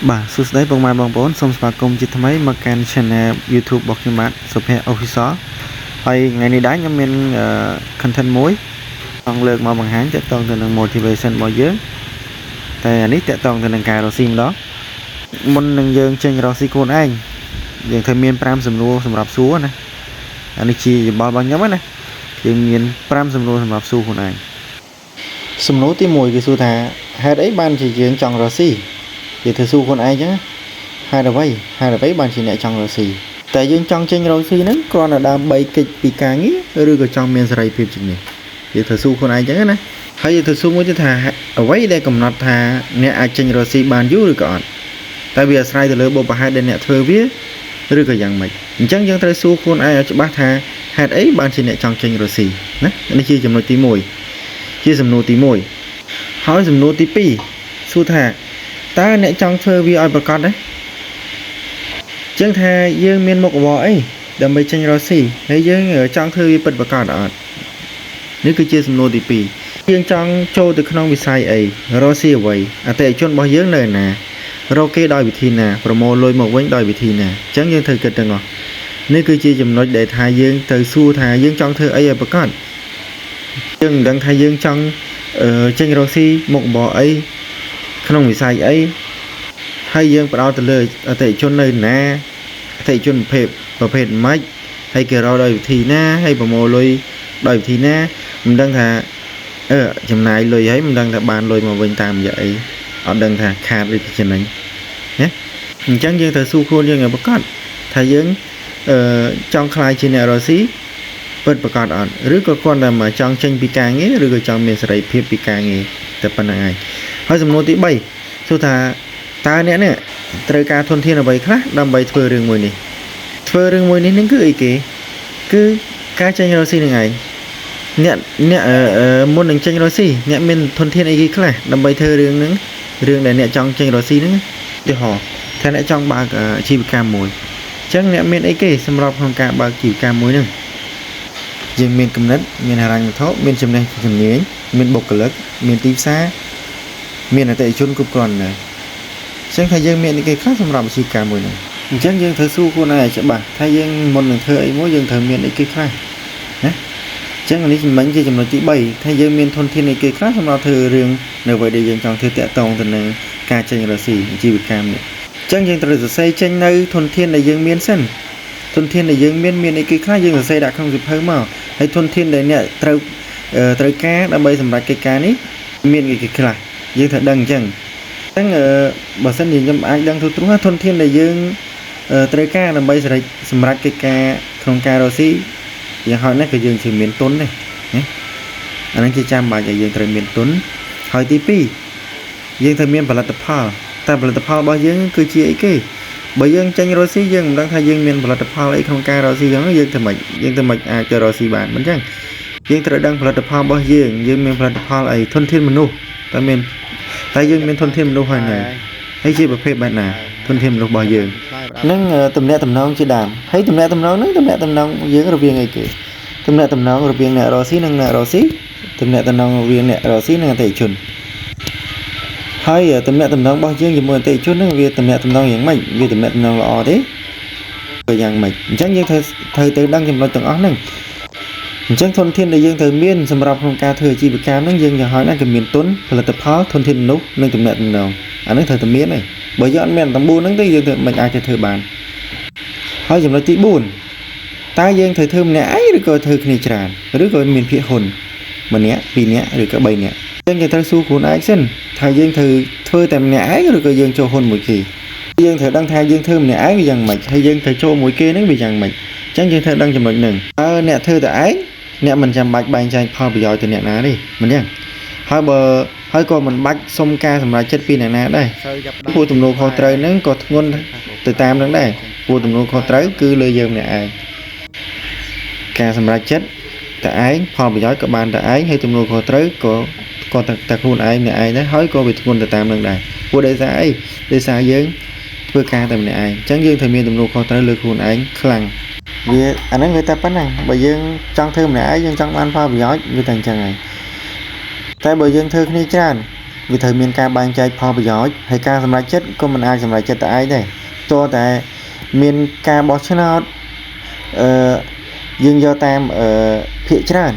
បាទសួស្តីបងប្អូនសូមស្វាគមន៍ជាថ្មីមកកាន់ Channel YouTube របស់ខ្ញុំបាទសុភ័ក្រ Official ហើយថ្ងៃនេះដែរខ្ញុំមាន content មួយចង់លើកមកបង្ហាញទាក់ទងទៅនឹង motivation របស់យើងតែអានេះទាក់ទងទៅនឹងការរកស៊ីម្ដងមុននឹងយើងចេញរកស៊ីខ្លួនឯងយើងត្រូវមាន5សំណួរសម្រាប់សួរណាអានេះជាយោបល់របស់ខ្ញុំណាយើងមាន5សំណួរសម្រាប់សួរខ្លួនឯងសំណួរទី1គេសួរថាហេតុអីបានជាយើងចង់រកស៊ីគេធ្វើសួរខ្លួនឯងចឹងហេតុអ្វីបានជាអ្នកចង់រកស៊ីតែយើងចង់ចេញរកស៊ីហ្នឹងគ្រាន់តែដើម្បីគេចពីការងារឬក៏ចង់មានសេរីភាពជាងនេះគេធ្វើសួរខ្លួនឯងចឹងណាហើយយើងធ្វើសួរមួយទៀតថាអ្វីដែលកំណត់ថាអ្នកអាចចេញរកស៊ីបានយូរឬក៏អត់តែវាអាស្រ័យទៅលើបុព្វហេតុដែលអ្នកធ្វើវាឬក៏យ៉ាងម៉េចអញ្ចឹងយើងត្រូវសួរខ្លួនឯងឲ្យច្បាស់ថាហេតុអីបានជាអ្នកចង់ចេញរកស៊ីណានេះជាចំណុចទី1ជាសំណួរទី1ហើយសំណួរទី2សួរថាតើអ្នកចង់ធ្វើវាឲ្យប្រកបទេចឹងថាយើងមានមុខរបរអីដើម្បីចេញរកស៊ីហើយយើងចង់ធ្វើវាពិតប្រកបអត់នេះគឺជាសំណួរទី2យើងចង់ចូលទៅក្នុងវិស័យអីរកស៊ីអ្វីអតិថិជនរបស់យើងនៅណារកគេដោយវិធីណាប្រមូលលុយមកវិញដោយវិធីណាចឹងយើងត្រូវគិតទាំងអស់នេះគឺជាចំណុចដែលថាយើងត្រូវសួរថាយើងចង់ធ្វើអីឲ្យប្រកបយើងមិនដឹងថាយើងចង់ចេញរកស៊ីមុខរបរអីក្នុងវិស័យអីហើយយើងផ្ដោតទៅលើអតិថិជននៅណាអតិថិជនប្រភេទម៉េចហើយគេរកដោយវិធីណាហើយប្រមូលលុយដោយវិធីណាមិនដឹងថាចំណាយលុយហើយមិនដឹងថាបានលុយមកវិញតាមរយៈអីអត់ដឹងថាខាតឬក៏ចំណេញណាអញ្ចឹងយើងត្រូវសួរខ្លួនយើងឲ្យប្រកបថាយើងចង់ខ្លាយជាអ្នករកស៊ីពិតប្រកបអត់ឬក៏គ្រាន់តែមកចង់ចេញពីការងារឬក៏ចង់មានសេរីភាពពីការងារតែប៉ុណ្្នឹងឯងហើយសំណួរទី3សួរថាតើអ្នកនេះត្រូវការធនធានអ្វីខ្លះដើម្បីធ្វើរឿងមួយនេះនឹងគឺអីគេគឺការចេញរកស៊ីនឹងឯងអ្នកមុននឹងចេញរកស៊ីអ្នកមានធនធានអីគេខ្លះដើម្បីធ្វើរឿងហ្នឹងរឿងដែលអ្នកចង់ចេញរកស៊ីហ្នឹងឧទាហរណ៍ថាអ្នកចង់បើកអាជីវកម្មមួយអញ្ចឹងអ្នកមានអីគេសម្រាប់ក្នុងការបើកអាជីវកម្មមួយហ្នឹងយើងមានគំនិតមានហិរញ្ញវត្ថុមានចំណេះជំនាញមានបុគ្គលិកមានទីផ្សារមានអតិថិជនគ្រប់គ្រាន់ណាស់អញ្ចឹងថាយើងមានអីគេខ្លះសម្រាប់អាជីវកម្មមួយហ្នឹងអញ្ចឹងយើងត្រូវសួរខ្លួនឯងច្បាស់ថាយើងមុននឹងធ្វើអីមួយយើងត្រូវមានអីគេខ្លះណាអញ្ចឹងនេះមិញជាចំណុចទី3ថាយើងមានធនធានអីគេខ្លះសម្រាប់ធ្វើរឿងនៅអ្វីដែលយើងចង់ធ្វើតាក់ទងទៅនឹងការចេញរកស៊ីអាជីវកម្មនេះអញ្ចឹងយើងត្រូវសរសេរចេញនៅធនធានដែលយើងមានសិនធនធានដែលយើងមានអីគេខ្លះយើងសរសេរដាក់ក្នុងសៀវភៅមកហើយធនធានដែលអ្នកត្រូវការដើម្បីសម្រេចកិច្ចការនេះមានអីគេខ្លះយើងត្រូវដឹងអញ្ចឹងបើសិនជាខ្ញុំអាចដឹងទូទៅធនធានដែលយើងត្រូវការដើម្បីសម្រេចកិច្ចការក្នុងការរកស៊ីយ៉ាងហោចណាស់គឺយើងជាមានទុនណាអាហ្នឹងជាចាំបាច់ឲ្យយើងត្រូវមានទុនហើយទី2យើងត្រូវមានផលិតផលតែផលិតផលរបស់យើងគឺជាអីគេបើយើងចេញរកស៊ីយើងមិនដឹងថាយើងមានផលិតផលអីក្នុងការរកស៊ីហ្នឹងយើងធ្វើម៉េចអាចទៅរកស៊ីបានមិនអញ្ចឹងយើងត្រូវដឹងផលិតផលរបស់យើងមានផលិតផលអីធនធានមនុស្សតែយើងមានធនធានមនុស្សហើយជាប្រភេទបែបណាធនធានមនុស្សរបស់យើងនឹងទំនាក់ទំនងជាដើមហើយទំនាក់ទំនងហ្នឹងទំនាក់ទំនងយើងរវាងអីគេទំនាក់ទំនងរវាងអ្នករកស៊ីនិងអ្នករកស៊ីទំនាក់ទំនងរវាងអ្នករកស៊ីនិងអតិថិជនហើយទំនាក់ទំនងរបស់យើងជាមួយអតិថិជនហ្នឹងវាទំនាក់ទំនងយ៉ាងម៉េចវាទំនាក់ទំនងល្អទេឬយ៉ាងម៉េចអញ្ចឹងយើងត្រូវទៅដឹងចំណុចទាំងអស់ហ្នឹងអញ្ចឹងធនធានដែលយើងត្រូវមានសម្រាប់ក្នុងការធ្វើអាជីវកម្មហ្នឹងយើងយ៉ាងហោចណាស់គឺមានទុនផលិតផលធនធានមនុស្សនិងទំនាក់ទំនងអាហ្នឹងត្រូវតែមានហើយបើយើងអត់មានទាំង4ហ្នឹងទេយើងមិនអាចទៅធ្វើបានហើយចំណុចទី4តើយើងត្រូវធ្វើម្នាក់ឯងឬក៏ធ្វើគ្នាច្រើនឬក៏មានភាគហ៊ុនម្នាក់2នាក់ឬក៏3នាក់អញ្ចឹងយើងត្រូវសួរខ្លួនឯងសិនថាយើងត្រូវធ្វើតែម្នាក់ឯងឬក៏យើងចូលហ៊ុនមួយគេយើងត្រូវដឹងថាយើងធ្វើម្នាក់ឯងវាយ៉ាងម៉េចហើយយើងត្រូវចូលមួយគេហ្នឹងវាយ៉ាងម៉េចអញ្ចឹងយើងត្រូវដឹងចំណុចហ្នឹងអ្នកធ្វើតែឯងអ្នកមិនចាំបាច់បែងចែកផលប្រយោជន៍ទៅអ្នកណាទេមិនចឹងហើយក៏មិនបាច់សុំការសម្រេចចិត្តពីអ្នកណាដែរពួកទំនួលខុសត្រូវហ្នឹងក៏ធ្ងន់ទៅតាមហ្នឹងដែរពួកទំនួលខុសត្រូវគឺលើយើងម្នាក់ឯងការសម្រេចចិត្តតែឯងផលប្រយោជន៍ក៏បានតែឯងហើយទំនួលខុសត្រូវក៏តែខ្លួនឯងម្នាក់ឯងដែរហើយក៏វាធ្ងន់ទៅតាមហ្នឹងដែរពួកដោយសារអីដោយសារយើងធ្វើការតែម្នាក់ឯងអញ្ចឹងយើងត្រូវមានទំនួលខុសត្រូវលើខ្លួនឯងខ្លាំងវាអាហ្នឹងវាតែប៉ុណ្ណឹងបើយើងចង់ធ្វើម្នាក់ឯងយើងចង់បានផលប្រយោជន៍វាតែអញ្ចឹងហើយតែបើយើងធ្វើគ្នាច្រើន vì thời miền ca ban chạy phò bây giờ hay ca sầm lại chết có mình ai sầm lại chết tại ai đây cho tại miền ca bó chân nào dương do tam phía tràn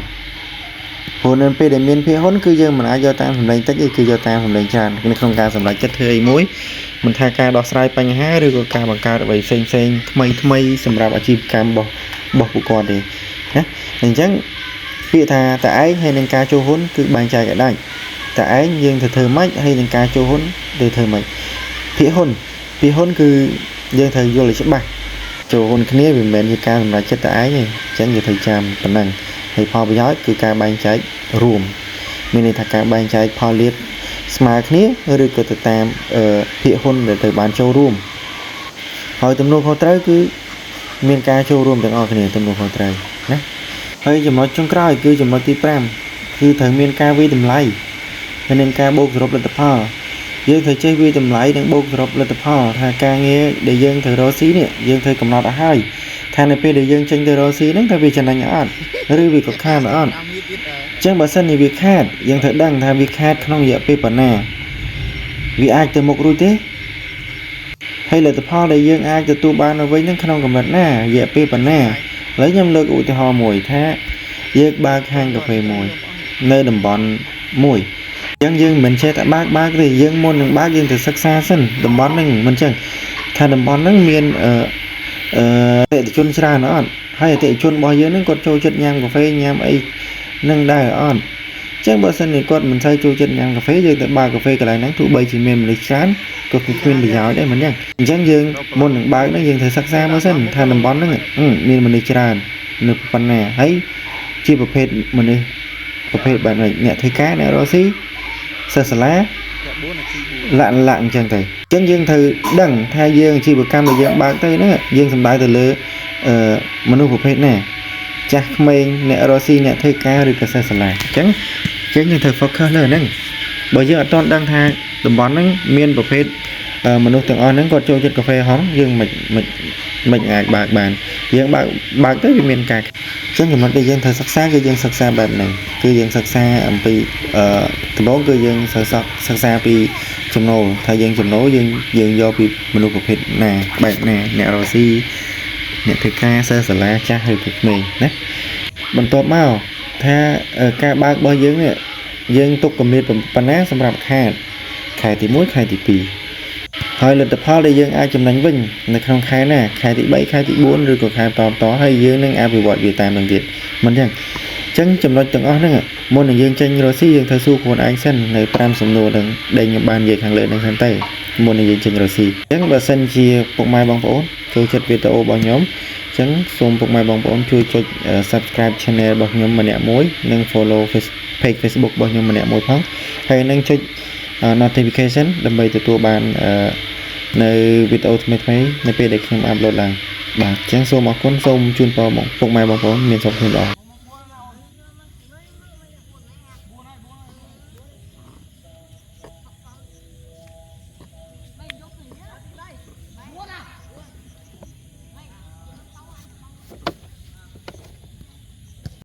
hồi nên pe để miền phía hỗn cứ dương mình ai do tam sầm lại chết cứ do tam sầm lại tràn nên không ca sầm lại chết hơi muối mình thay ca đo sai bánh há rồi có ca bằng ca để xem thay sầm raอาชีพ cam bò bò phụ con đi nhé nên chắc phía thà tại hay nên ca châu hỗn cứ ban chạy cả đây tại dương thờ mấy hay nên ca châu hỗn từ thờ mấy phía hôn cứ dương thờ vô là chất bạc châu hôn cái này vì mình như ca là chất tại này chẳng như thầy chàm phần năng hay pho với giói cứ ca ban chạy rùm mình này thà ca ban chạy pho liệt smart này rồi cứ từ tam phía hôn để từ bán châu rùm hỏi tụi nó khó tới cứ miền ca châu rùm từng ở cái này tụi nó khó tới nè hơi chấm nói trong cái cứ chấm nói tí pram cứ thằng miền ca vi tụm lại nên ca bốc rồi lên tập pho dương thầy chơi vi tụm lại đang bốc rồi lên tập pho thà ca nghe để dương thầy đó xí nè dương thầy cầm nọ đã hai thà này pe để dương tranh thầy đó xí nè thà vì chân anh ăn rồi vì có khan đó ăn chẳng bà sân này vì khát dương thầy đăng thà vì khát không giờ pe bản nè vì ai từ một rồi thế hay là tập pho để dương ai từ tu ban ở với những không cầm đặt nè giờ pe bản nè lấy nhâm lực ủ thì họ mùi thá dương ba khang cà phê mùi nơi đầm bón mùi dân dương mình sẽ tại bác thì dương môn đừng bác dương từ sắc xa sân đầm bón nâng mình chẳng thà đầm bón nâng miền tệ chôn ra nó hay tệ chôn bò dưới nâng cột trâu chất nhang cà phê nham ấy nâng đai ở on chắc bữa sân này cột mình xây trâu chất nhang cà phê dương tại ba cà phê cả lại nắng tụ bay chỉ miền lịch sán cột khuyên bị giáo đấy mình nhang chẳng dương môn đừng bác nó dương từ sắc xa mới sân thà đầm bón nâng miền mình lịch sán nực phần nè thấy chiประเภทmình điประเภทbạn này nhẹ thấy cá này đó xí sơ sả lá lạng chẳng thầy chân dương thử đằng thay dương chi bậc cam là dương bạc tây nữa dương sầm đại từ lứa mình nuôiประเภทnè chắc mình nè đó xí nhẹ thấy cá rồi cả sơ sả lá chẳng dương thử focusเลยนั่งbởi dương ở toàn đang thay tầm bón nắng miênประเภทmình nuôi từng on nắng còn trâu chất cà phê hóng dương mình ngạc bạc bàn dương bạc tới vì miền cạc chắc là mình bây giờ thời sắc xa cái dân sắc xaแบบnày cứ dân sắc xa bị từ đó cứ dân sắc xa bị chấm nổ thời gian chấm nổ dân do bị mình nuôi cục nè bạc nè rồi si nè thực ca sơ sả lá cha hơi cực mì đấy mình tốt mau tha ca bạc bao dân nè dân tục cầm miệt bản ácสำหรับkhai thì muối khai thì pì hỏi là tập họ để dương ai chấm đánh vinh là không khai nè khai thì 7 khai thì 4 rồi còn khai to hay dương nâng ai bị bọt vì tam đồng tiền mình chẳng chẳng chấm nói từng óc nữa môn là dương tranh rồi xí dương thời su của anh sân này pram sầm nô đằng đây nhập bàn về hàng lợi đằng sân tây môn là dương tranh rồi xí chẳng là sân chia phục mai bằng phốn chui chất video bao nhóm chẳng xung phục mai bằng phốn chui cho subscribe channel bao nhóm mà nẹt muối nâng follow page Facebook bao nhóm mà nẹt muối phóng hay nâng cho notification ដើម្បីទទួលបាននៅវីដេអូថ្មីៗនៅពេលដែលខ្ញុំអាប់ឡូតឡើងបាទអញ្ចឹងសូមអរគុណសូមជូនពរមកពុកម៉ែបងប្អូនមានសុខភាពល្អ